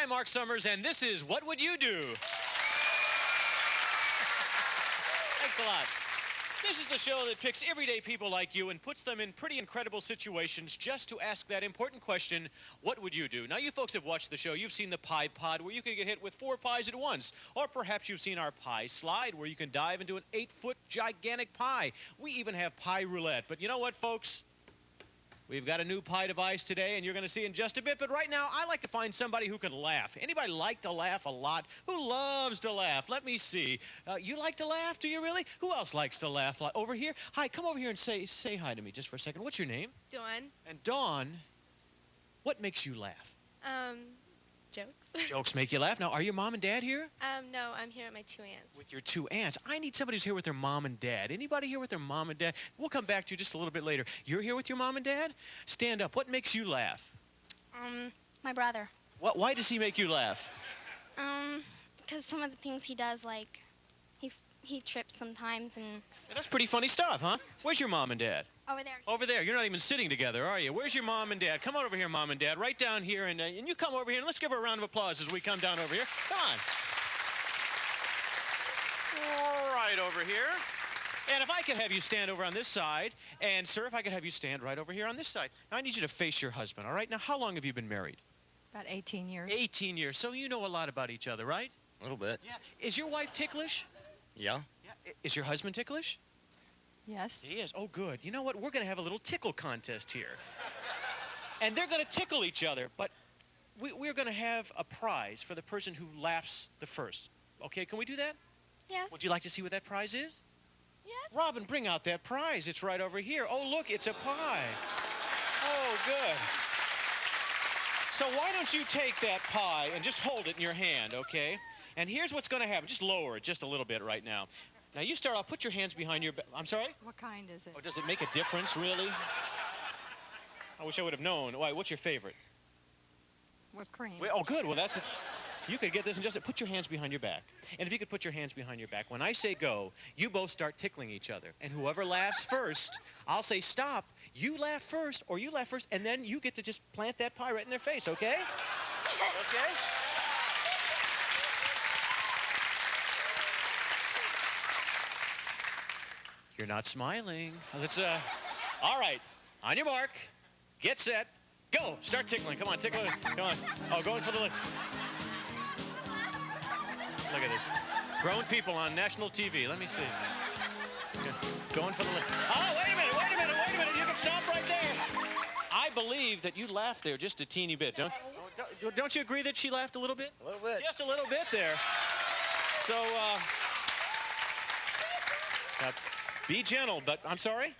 I'm Mark Summers, and this is What Would You Do? Thanks a lot. This is the show that picks everyday people like you and puts them in pretty incredible situations just to ask that important question, what would you do? Now, you folks have watched the show. You've seen the Pie Pod, where you can get hit with 4 pies at once. Or perhaps you've seen our Pie Slide, where you can dive into an 8-foot gigantic pie. We even have Pie Roulette. But you know what, folks? We've got a new pie device today, and you're going to see in just a bit. But right now, I like to find somebody who can laugh. Anybody like to laugh a lot? Who loves to laugh? Let me see. You like to laugh? Do you really? Who else likes to laugh? Over here? Hi, come over here and say hi to me just for a second. What's your name? Dawn. And Dawn, what makes you laugh? Jokes. Jokes make you laugh. Now, are your mom and dad here? No, I'm here with my 2 aunts. With your 2 aunts. I need somebody who's here with their mom and dad. Anybody here with their mom and dad? We'll come back to you just a little bit later. You're here with your mom and dad? Stand up. What makes you laugh? My brother. Why does he make you laugh? Because some of the things he does, like, he trips sometimes and... Yeah, that's pretty funny stuff, huh? Where's your mom and dad? Over there. Over there. You're not even sitting together, are you? Where's your mom and dad? Come on over here, mom and dad. Right down here, and you come over here, and let's give her a round of applause as we come down over here. Come on. Right over here. And if I could have you stand over on this side, and, sir, if I could have you stand right over here on this side. Now, I need you to face your husband, all right? Now, how long have you been married? About 18 years. 18 years. So you know a lot about each other, right? A little bit. Yeah. Is your wife ticklish? Yeah. Yeah. Is your husband ticklish? Yes. He is. Oh, good. You know what? We're going to have a little tickle contest here. And they're going to tickle each other, but we're going to have a prize for the person who laughs the first. Okay, can we do that? Yes. Would you like to see what that prize is? Yes. Robin, bring out that prize. It's right over here. Oh, look, it's a pie. Oh, good. So why don't you take that pie and just hold it in your hand, okay? And here's what's going to happen. Just lower it just a little bit right now. Now, you start off, put your hands behind your back. I'm sorry? What kind is it? Oh, does it make a difference, really? I wish I would have known. Why, what's your favorite? Whipped cream. Oh, good. Well, that's it. You could get this and just put your hands behind your back. And if you could put your hands behind your back, when I say go, you both start tickling each other. And whoever laughs first, I'll say stop. You laugh first, or you laugh first, and then you get to just plant that pie right in their face, okay? Okay? You're not smiling. Let's, all right. On your mark. Get set. Go. Start tickling. Come on, tickle it. Come on. Oh, going for the lift. Look at this. Grown people on national TV. Let me see. Okay. Going for the lift. Oh, wait a minute. You can stop right there. I believe that you laughed there just a teeny bit. Don't you agree that she laughed a little bit? A little bit. Just a little bit there. So, now, be gentle, but I'm sorry?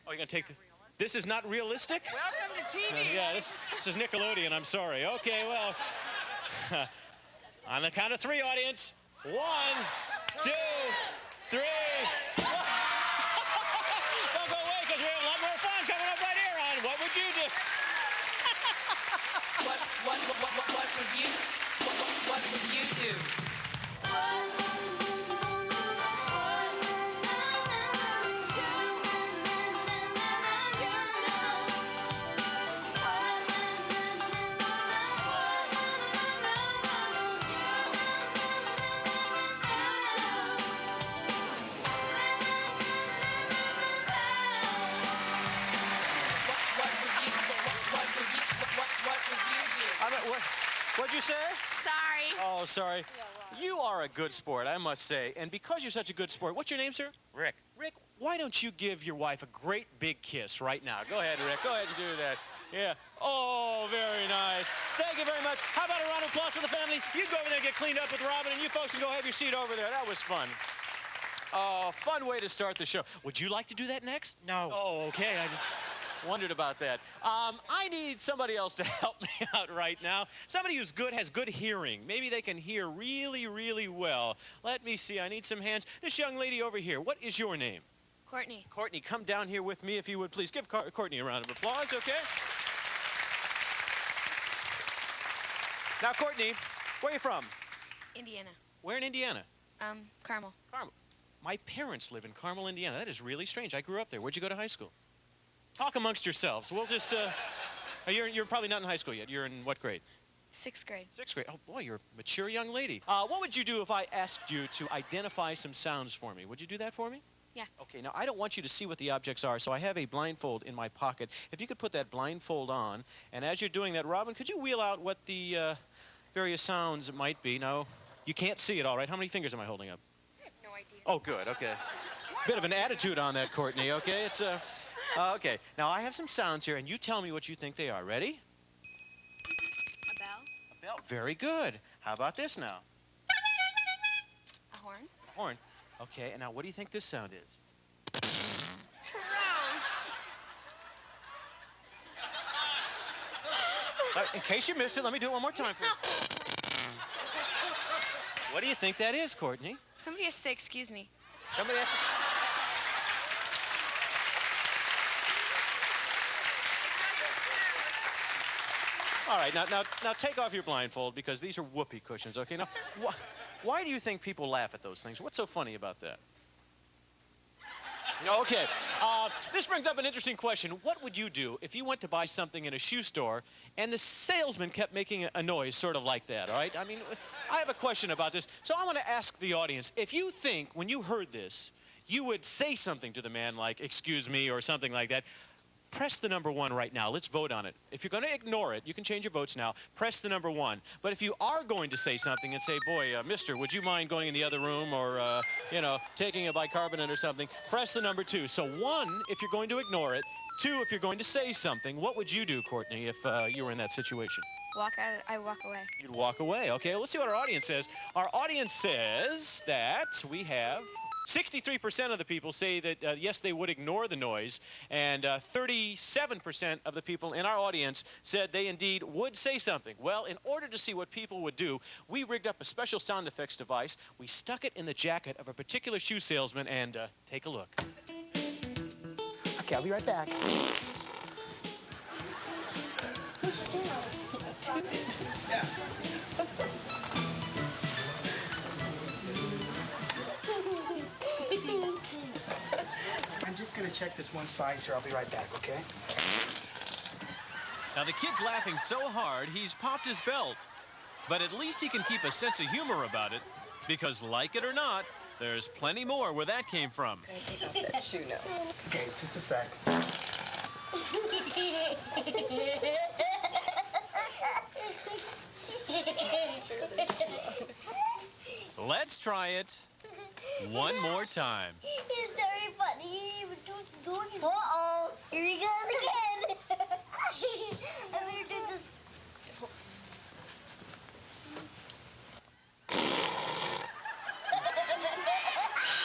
Oh, you're going to take the... This is not realistic? Welcome to TV. Yeah, this is Nickelodeon. I'm sorry. Okay, well... On the count of 3, audience. 1, 2, 3. Don't go away, because we have a lot more fun coming up right here on What Would You Do? What would you do? What'd you say? Sorry. Oh, sorry. You are a good sport, I must say. And because you're such a good sport, what's your name, sir? Rick. Rick, why don't you give your wife a great big kiss right now? Go ahead, Rick. Go ahead and do that. Yeah. Oh, very nice. Thank you very much. How about a round of applause for the family? You go over there and get cleaned up with Robin, and you folks can go have your seat over there. That was fun. Oh, fun way to start the show. Would you like to do that next? No. Oh, okay. I just wondered about that. I need somebody else to help me out right now. Somebody who's good, has good hearing. Maybe they can hear really, really well. Let me see. I need some hands. This young lady over here, what is your name? Courtney. Courtney, come down here with me if you would, please. Give Courtney a round of applause, okay? Now, Courtney, where are you from? Indiana. Where in Indiana? Carmel. Carmel. My parents live in Carmel, Indiana. That is really strange. I grew up there. Where'd you go to high school? Talk amongst yourselves. We'll just, you're probably not in high school yet. You're in what grade? 6th grade. 6th grade. Oh, boy, you're a mature young lady. What would you do if I asked you to identify some sounds for me? Would you do that for me? Yeah. Okay, now I don't want you to see what the objects are, so I have a blindfold in my pocket. If you could put that blindfold on, and as you're doing that, Robin, could you wheel out what the various sounds might be? Now, you can't see it, all right? How many fingers am I holding up? I have no idea. Oh, good, okay. Bit of an attitude on that, Courtney, okay? It's, okay. Now, I have some sounds here, and you tell me what you think they are. Ready? A bell. A bell. Very good. How about this now? A horn. A horn. Okay, and now what do you think this sound is? In case you missed it, let me do it one more time for you. What do you think that is, Courtney? Somebody has to say, excuse me. Somebody has to... All right, now take off your blindfold because these are whoopee cushions, okay? Now, why do you think people laugh at those things? What's so funny about that? Okay, this brings up an interesting question. What would you do if you went to buy something in a shoe store and the salesman kept making a noise sort of like that, all right? I mean, I have a question about this. So I want to ask the audience, if you think when you heard this, you would say something to the man like, excuse me, or something like that, press the number 1 right now. Let's vote on it. If you're going to ignore it, you can change your votes now. Press the number 1. But if you are going to say something and say, boy, mister, would you mind going in the other room or, you know, taking a bicarbonate or something, press the number 2. So 1, if you're going to ignore it. 2, if you're going to say something. What would you do, Courtney, if you were in that situation? I walk away. You'd walk away. Okay, well, let's see what our audience says. Our audience says that we have 63% of the people say that, yes, they would ignore the noise, and 37% of the people in our audience said they indeed would say something. Well, in order to see what people would do, we rigged up a special sound effects device. We stuck it in the jacket of a particular shoe salesman, and take a look. Okay, I'll be right back. I'm just gonna check this one size here. I'll be right back, okay? Now, the kid's laughing so hard, he's popped his belt. But at least he can keep a sense of humor about it, because like it or not, there's plenty more where that came from. Take off that shoe now. Okay, just a sec. Let's try it one more time. It's very funny. Uh-oh. Here he goes again. I better do this.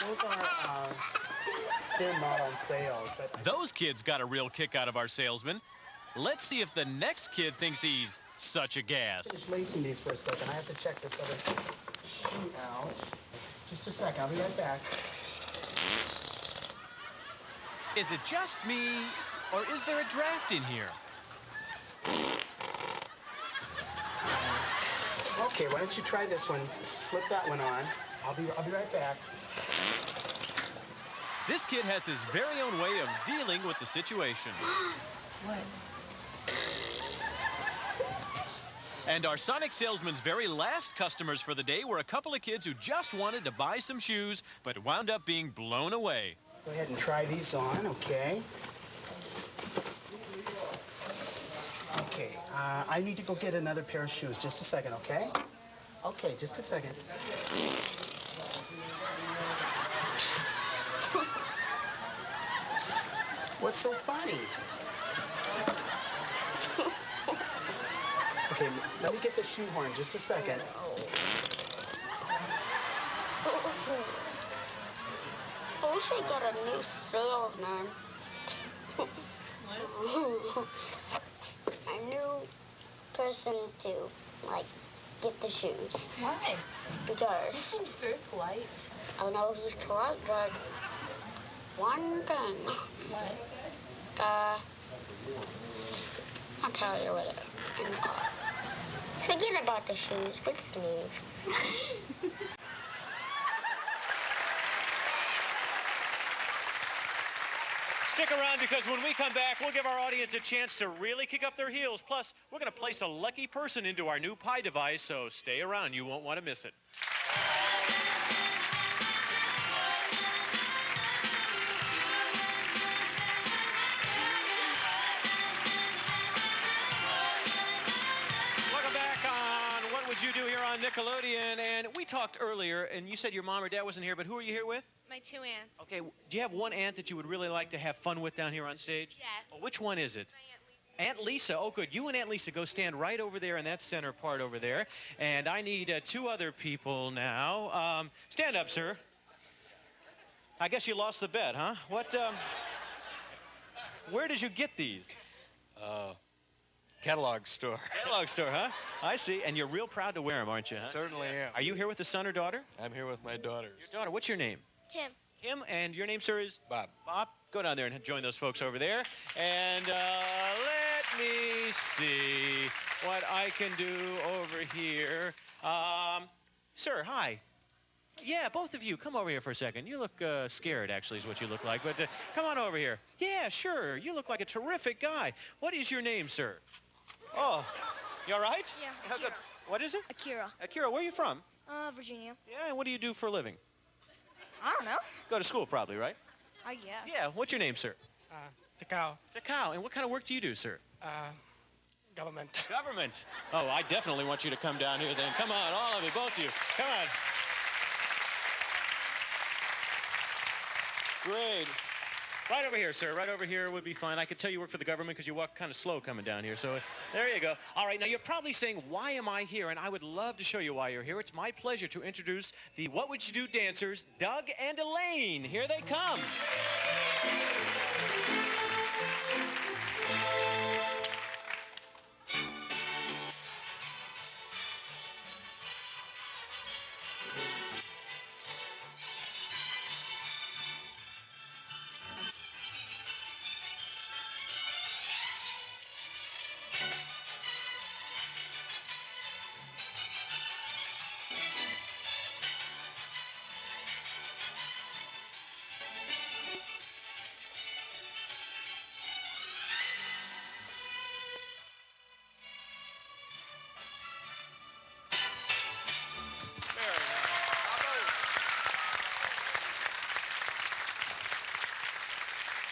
Those are, they're not on sale, but... Those kids got a real kick out of our salesman. Let's see if the next kid thinks he's such a gas. Just lacing these for a second. I have to check this other shoe out. Just a second. I'll be right back. Is it just me, or is there a draft in here? Okay, why don't you try this one? Slip that one on. I'll be right back. This kid has his very own way of dealing with the situation. What? And our Sonic salesman's very last customers for the day were a couple of kids who just wanted to buy some shoes, but wound up being blown away. Go ahead and try these on, okay? Okay, I need to go get another pair of shoes. Just a second, okay? Okay, just a second. What's so funny? Okay, let me get the shoehorn. Just a second. I wish I got a new salesman. A new person to, like, get the shoes. Why? Because, Seems very polite. I know he's correct, but one thing. What? I'll tell you later in the car. Forget about the shoes. Let's leave. Stick around because when we come back, we'll give our audience a chance to really kick up their heels. Plus, we're going to place a lucky person into our new pie device, so stay around. You won't want to miss it. Welcome back on What Would You Do here on Nickelodeon. And we talked earlier, and you said your mom or dad wasn't here, but who are you here with? My 2 aunts. Okay, do you have one aunt that you would really like to have fun with down here on stage? Yeah. Well, which one is it? Aunt Lisa. Oh, good. You and Aunt Lisa go stand right over there in that center part over there. And I need 2 other people now. Stand up, sir. I guess you lost the bet, huh? What, where did you get these? Catalog store. Catalog store, huh? I see. And you're real proud to wear them, aren't you? Huh? Certainly am. Are you here with the son or daughter? I'm here with my daughters. Your daughter. What's your name? Kim. Kim, and your name, sir, is? Bob. Bob, go down there and join those folks over there. And let me see what I can do over here. Sir, hi. Yeah, both of you, come over here for a second. You look scared, actually, is what you look like. But come on over here. Yeah, sure. You look like a terrific guy. What is your name, sir? Oh, you all right? Yeah, How good- Akira. What is it? Akira. Akira, where are you from? Virginia. Yeah, and what do you do for a living? I don't know. Go to school, probably, right? I guess. Yeah, what's your name, sir? Takao, Takao. And what kind of work do you do, sir? government. Government. Oh, I definitely want you to come down here then. Come on, all of you, both of you. Come on. Great. Right over here, sir. Right over here would be fine. I could tell you work for the government because you walk kind of slow coming down here. So there you go. All right, now you're probably saying, why am I here? And I would love to show you why you're here. It's my pleasure to introduce the What Would You Do dancers, Doug and Elaine. Here they come.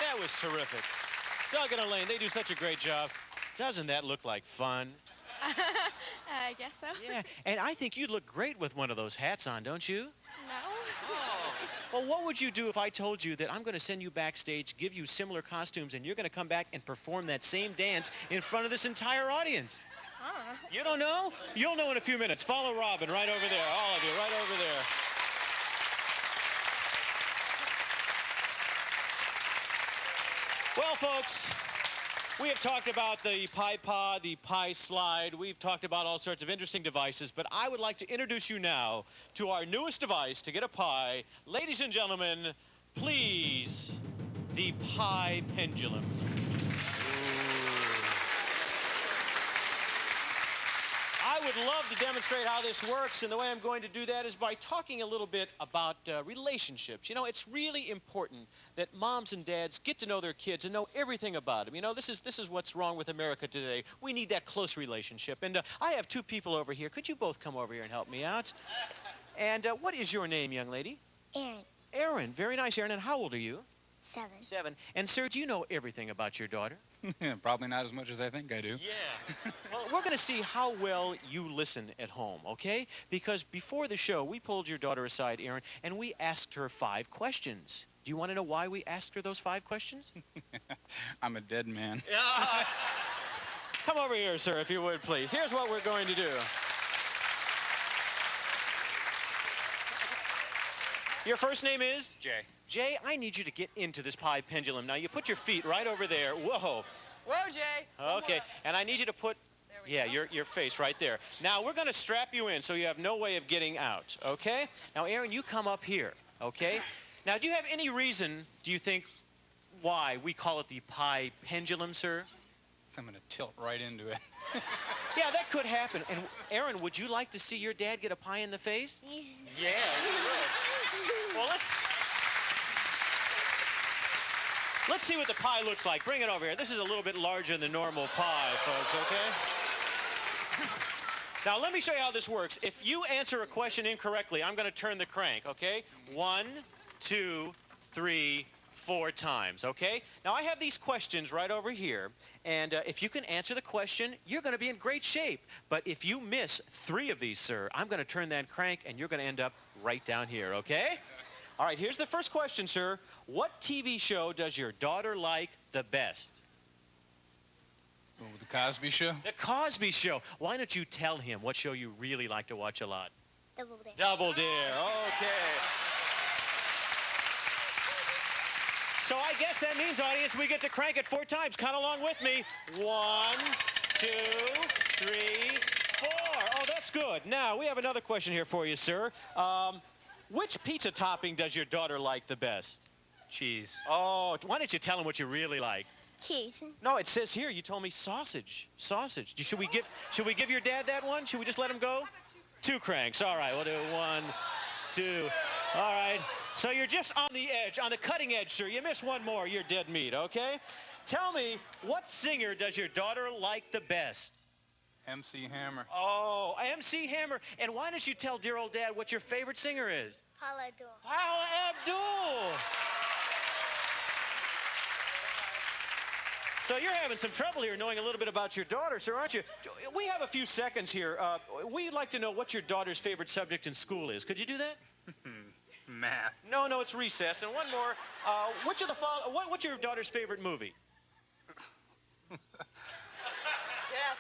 That was terrific. Doug and Elaine, they do such a great job. Doesn't that look like fun? I guess so. Yeah, and I think you'd look great with one of those hats on, don't you? No. Oh. Well, what would you do if I told you that I'm going to send you backstage, give you similar costumes, and you're going to come back and perform that same dance in front of this entire audience? You don't know? You'll know in a few minutes. Follow Robin right over there. All of you, right over there. Well, folks, we have talked about the pie pod, the pie slide. We've talked about all sorts of interesting devices, but I would like to introduce you now to our newest device to get a pie. Ladies and gentlemen, please, the pie pendulum. I would love to demonstrate how this works, and the way I'm going to do that is by talking a little bit about relationships. You know, it's really important that moms and dads get to know their kids and know everything about them. You know, this is what's wrong with America today. We need that close relationship. And I have 2 people over here. Could you both come over here and help me out? And what is your name, young lady? Aaron, Erin. Very nice, Erin. And how old are you? 7. 7. And, sir, do you know everything about your daughter? Probably not as much as I think I do. Yeah. Well, we're going to see how well you listen at home, okay? Because before the show, we pulled your daughter aside, Erin, and we asked her 5 questions. Do you want to know why we asked her those 5 questions? I'm a dead man. Yeah. Come over here, sir, if you would, please. Here's what we're going to do. Your first name is? Jay. Jay, I need you to get into this pie pendulum. Now, you put your feet right over there. Whoa. Whoa, Jay. Okay, and I need you to put, your face right there. Now, we're going to strap you in so you have no way of getting out, okay? Now, Aaron, you come up here, okay? Now, do you have any reason, do you think, why we call it the pie pendulum, sir? I'm going to tilt right into it. Yeah, that could happen. And, Aaron, would you like to see your dad get a pie in the face? Yeah, you would. Well, Let's see what the pie looks like. Bring it over here. This is a little bit larger than the normal pie, folks, okay? Now, let me show you how this works. If you answer a question incorrectly, I'm going to turn the crank, okay? 1, 2, 3, 4 times, okay? Now, I have these questions right over here, and if you can answer the question, you're going to be in great shape. But if you miss 3 of these, sir, I'm going to turn that crank, and you're going to end up right down here, okay? All right, here's the first question, sir. What TV show does your daughter like the best? Oh, the Cosby Show? The Cosby Show. Why don't you tell him what show you really like to watch a lot? Double Dare. Double Dare. Okay. So I guess that means, audience, we get to crank it 4 times. Count along with me. 1, 2, 3, 4. Oh, that's good. Now, we have another question here for you, sir. Which pizza topping does your daughter like the best? Cheese. Oh, why don't you tell him what you really like? Cheese. No, it says here, you told me sausage. Sausage. Should we give your dad that one? Should we just let him go? 2 cranks. All right, we'll do 1, 2. All right. So you're just on the edge, on the cutting edge, sir. You miss 1 more, you're dead meat, okay? Tell me, what singer does your daughter like the best? MC Hammer. Oh, MC Hammer. And why don't you tell dear old dad what your favorite singer is? Paula Abdul. Paula Abdul. So you're having some trouble here knowing a little bit about your daughter, sir, aren't you? We have a few seconds here. We'd like to know what your daughter's favorite subject in school is. Could you do that? Math. No, it's recess. And one more. What's your daughter's favorite movie?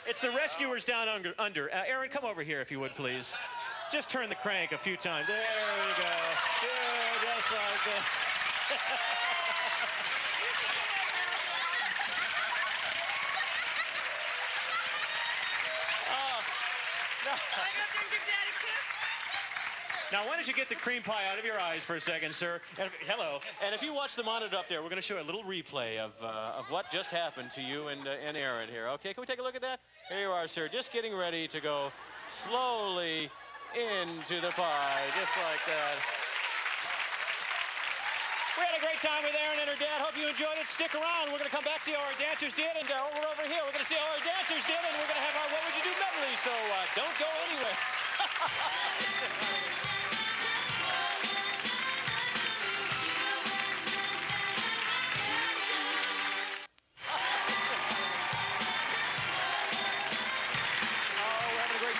It's The Rescuers Down Under. Aaron, come over here if you would, please. Just turn the crank a few times. There we go. Yeah, just like that. Now, why don't you get the cream pie out of your eyes for a second, sir? Hello. And if you watch the monitor up there, we're going to show a little replay of what just happened to you and Aaron here. Okay, can we take a look at that? Here you are, sir, just getting ready to go slowly into the pie, just like that. We had a great time with Aaron and her dad. Hope you enjoyed it. Stick around. We're going to come back, see how our dancers did. And over here, we're going to see how our dancers did. And we're going to have our What Would You Do medley. So don't go anywhere.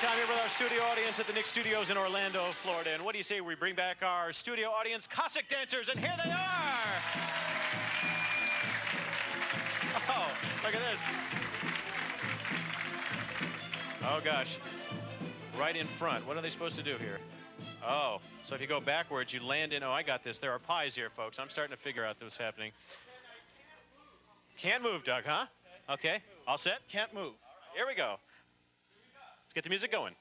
Time here with our studio audience at the Nick Studios in Orlando, Florida. And what do you say we bring back our studio audience, Cossack dancers, and here they are! Oh, look at this. Oh, gosh. Right in front. What are they supposed to do here? Oh, so if you go backwards, you land in... Oh, I got this. There are pies here, folks. I'm starting to figure out what's happening. Can't move, Doug, huh? Okay. All set? Can't move. Here we go. Let's get the music going.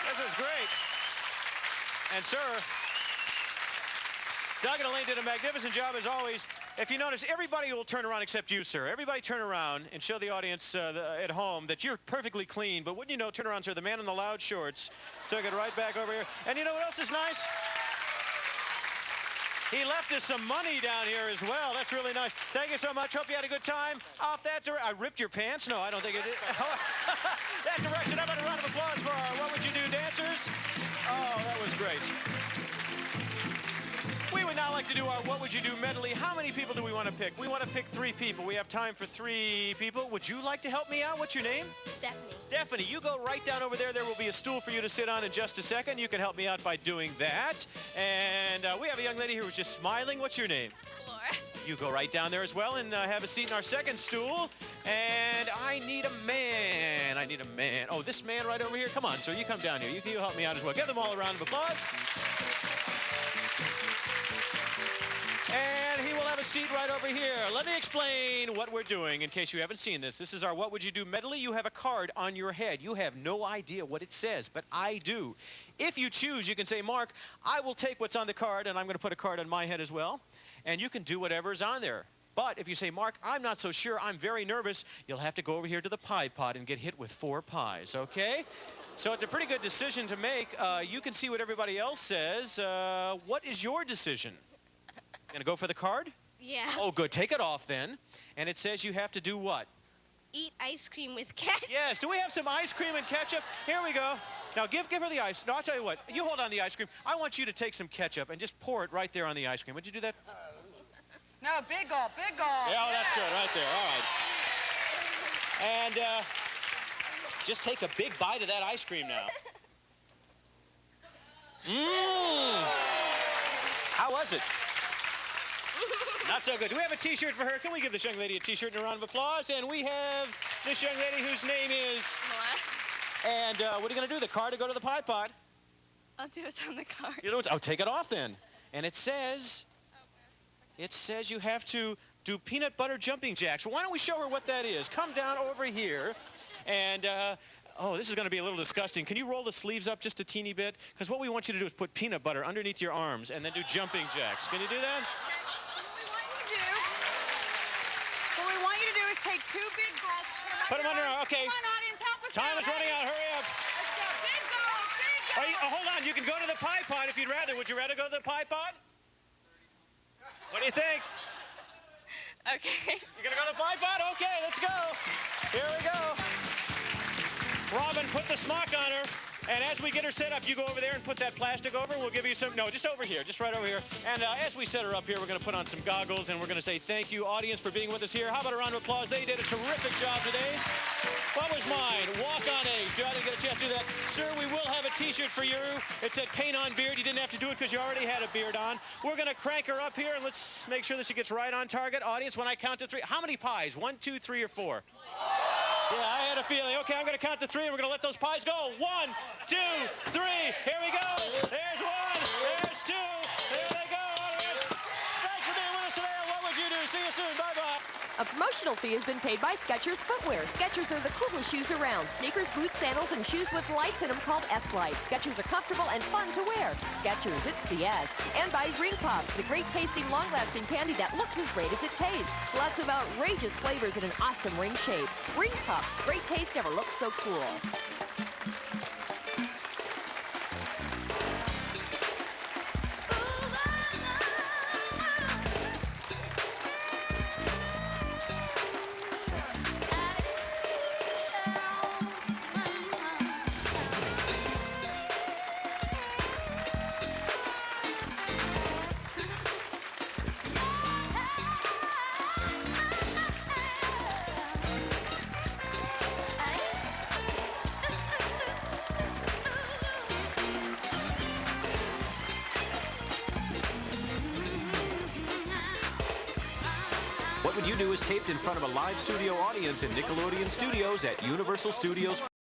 This is great. And, sir, Doug and Elaine did a magnificent job, as always. If you notice, everybody will turn around except you, sir. Everybody turn around and show the audience at home that you're perfectly clean. But wouldn't you know, turn around, sir, the man in the loud shorts took it right back over here. And you know what else is nice? He left us some money down here as well. That's really nice. Thank you so much. Hope you had a good time. Off that direction. I ripped your pants? No, I don't think it did. That direction. How about a round of applause for our What Would You Do dancers? Oh, that was great. We would now like to do our What Would You Do medley. How many people do we want to pick? We want to pick 3 people. We have time for 3 people. Would you like to help me out? What's your name? Stephanie. Stephanie, you go right down over there. There will be a stool for you to sit on in just a second. You can help me out by doing that. And we have a young lady here who's just smiling. What's your name? Laura. You go right down there as well and have a seat in our second stool. And I need a man. I need a man. Oh, this man right over here. Come on, sir. You come down here. You help me out as well. Give them all a round of applause. And he will have a seat right over here. Let me explain what we're doing in case you haven't seen this. This is our What Would You Do medley. You have a card on your head. You have no idea what it says, but I do. If you choose, you can say, Mark, I will take what's on the card, and I'm going to put a card on my head as well. And you can do whatever's on there. But if you say, Mark, I'm not so sure, I'm very nervous, you'll have to go over here to the pie pot and get hit with 4 pies, okay? So it's a pretty good decision to make. You can see what everybody else says. What is your decision? Gonna go for the card? Yeah. Oh, good. Take it off then. And it says you have to do what? Eat ice cream with ketchup. Yes. Do we have some ice cream and ketchup? Here we go. Now give her the ice. No, I'll tell you what. You hold on the ice cream. I want you to take some ketchup and just pour it right there on the ice cream. Would you do that? No, big gulp, big gulp. Yeah, oh, that's good. Right there. All right. And just take a big bite of that ice cream now. Mmm. How was it? Not so good. Do we have a T-shirt for her? Can we give this young lady a T-shirt and a round of applause? And we have this young lady whose name is... And what are you going to do? The card to go to the pie pot? I'll do what's on the card. You know what? Oh, take it off then. And it says you have to do peanut butter jumping jacks. Well, why don't we show her what that is? Come down over here. And, oh, this is going to be a little disgusting. Can you roll the sleeves up just a teeny bit? Because what we want you to do is put peanut butter underneath your arms and then do jumping jacks. Can you do that? What we want you to do is take 2 big gulps. Put them under. Okay. Come on, audience, help us Time out. is running out. Hurry up. Let's go. Big gulp, big gulp. Oh, hold on. You can go to the pie pot if you'd rather. Would you rather go to the pie pot? What do you think? Okay. You're going to go to the pie pot? Okay, let's go. Here we go. Robin, put the smock on her. And as we get her set up, you go over there and put that plastic over. We'll give you some, no, just over here, just right over here. And as we set her up here, we're going to put on some goggles, and we're going to say thank you, audience, for being with us here. How about a round of applause? They did a terrific job today. What was mine? Walk on Ace. I didn't get a chance to do that. Sir, we will have a T-shirt for you. It said paint on beard. You didn't have to do it because you already had a beard on. We're going to crank her up here, and let's make sure that she gets right on target. Audience, when I count to 3, how many pies? 1, 2, 3, or 4? Yeah, I had a feeling. Okay, I'm going to count to 3, and we're going to let those pies go. 1, 2, 3. Here we go. There's 1. There's 2. There they go, audience. Thanks for being with us today. What would you do? See you soon. Bye-bye. A promotional fee has been paid by Skechers Footwear. Skechers are the coolest shoes around. Sneakers, boots, sandals, and shoes with lights in them called S-Lights. Skechers are comfortable and fun to wear. Skechers, it's the S. And by Ring Pops, the great-tasting, long-lasting candy that looks as great as it tastes. Lots of outrageous flavors in an awesome ring shape. Ring Pops, great taste never looks so cool. What Would You Do is taped in front of a live studio audience in Nickelodeon Studios at Universal Studios.